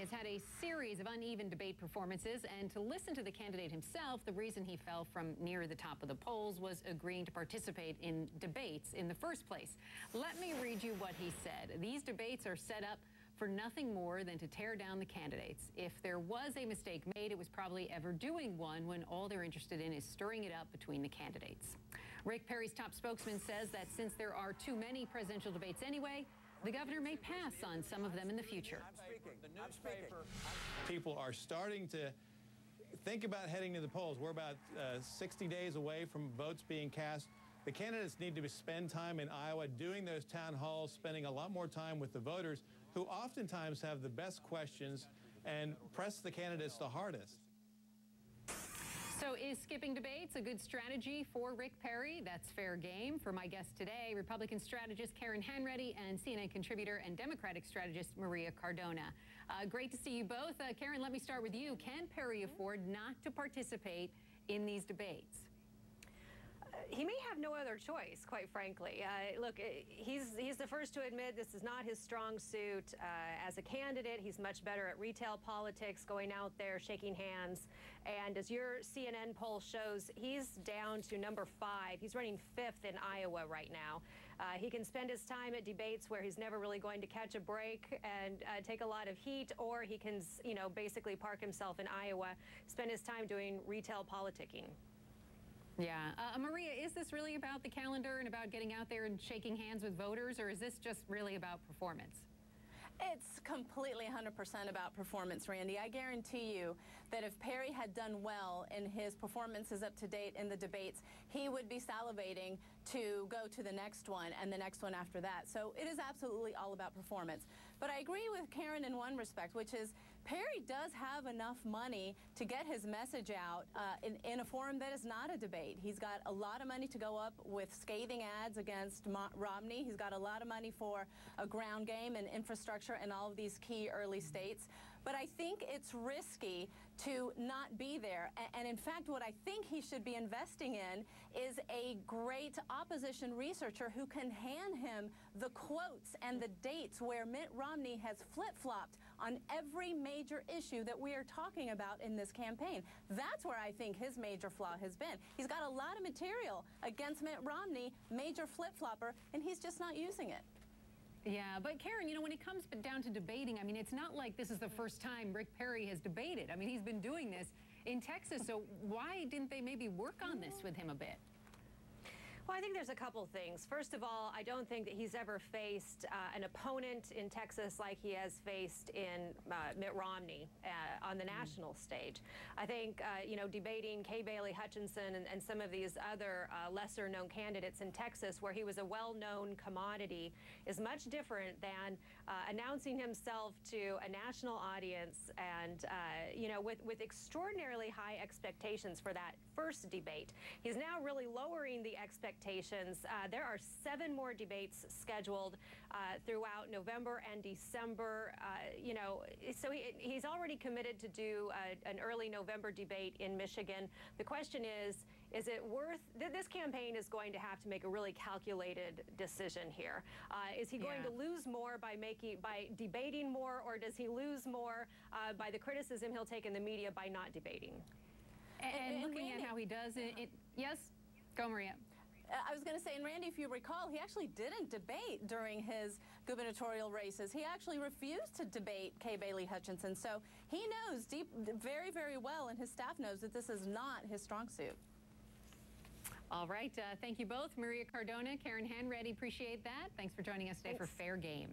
has had a series of uneven debate performances, and to listen to the candidate himself, the reason he fell from near the top of the polls was agreeing to participate in debates in the first place. Let me read you what he said. These debates are set up for nothing more than to tear down the candidates. If there was a mistake made, it was probably ever doing one when all they're interested in is stirring it up between the candidates. Rick Perry's top spokesman says that since there are too many presidential debates anyway, the governor may pass on some of them in the future. I'm speaking. People are starting to think about heading to the polls. We're about 60 days away from votes being cast. The candidates need to spend time in Iowa doing those town halls, spending a lot more time with the voters, who oftentimes have the best questions and press the candidates the hardest. So is skipping debates a good strategy for Rick Perry? That's fair game. For my guest today, Republican strategist Karen Hanratty and CNN contributor and Democratic strategist Maria Cardona. Great to see you both. Karen, let me start with you. Can Perry afford not to participate in these debates? He may have no other choice, quite frankly. Look, he's the first to admit this is not his strong suit. As a candidate, he's much better at retail politics, going out there, shaking hands. And as your CNN poll shows, he's down to number 5. He's running 5th in Iowa right now. He can spend his time at debates where he's never really going to catch a break and take a lot of heat, or he can, basically park himself in Iowa, spend his time doing retail politicking. Yeah. Maria, is this really about the calendar and about getting out there and shaking hands with voters, or is this just really about performance? It's completely 100% about performance, Randy. I guarantee you that if Perry had done well in his performances up to date in the debates, he would be salivating to go to the next one and the next one after that. So it is absolutely all about performance. But I agree with Karen in one respect, which is Perry does have enough money to get his message out in a forum that is not a debate. He's got a lot of money to go up with scathing ads against Romney. He's got a lot of money for a ground game and infrastructure in all of these key early states. But I think it's risky to not be there. And in fact, what I think he should be investing in is a great opposition researcher who can hand him the quotes and the dates where Mitt Romney has flip-flopped on every major issue that we are talking about in this campaign. That's where I think his major flaw has been. He's got a lot of material against Mitt Romney, major flip-flopper, and he's just not using it. Yeah, but Karen, when it comes down to debating, I mean, it's not like this is the first time Rick Perry has debated. I mean, he's been doing this in Texas, so why didn't they maybe work on this with him a bit? Well, I think there's a couple things. First of all, I don't think that he's ever faced an opponent in Texas like he has faced in Mitt Romney on the national stage. I think, debating Kay Bailey Hutchinson and some of these other lesser-known candidates in Texas, where he was a well-known commodity, is much different than announcing himself to a national audience and, with extraordinarily high expectations for that first debate. He's now really lowering the expectations. There are 7 more debates scheduled throughout November and December. So he's already committed to do an early November debate in Michigan. The question is it worth? This campaign is going to have to make a really calculated decision here. Is he going to lose more by debating more, or does he lose more by the criticism he'll take in the media by not debating? And looking at how he does it, yes, go Maria. I was going to say, and Randy, if you recall, he actually didn't debate during his gubernatorial races. He actually refused to debate Kay Bailey Hutchinson. So he knows very, very well, and his staff knows that this is not his strong suit. All right. Thank you both. Maria Cardona, Karen Hanratty, appreciate that. Thanks for joining us today for Fair Game.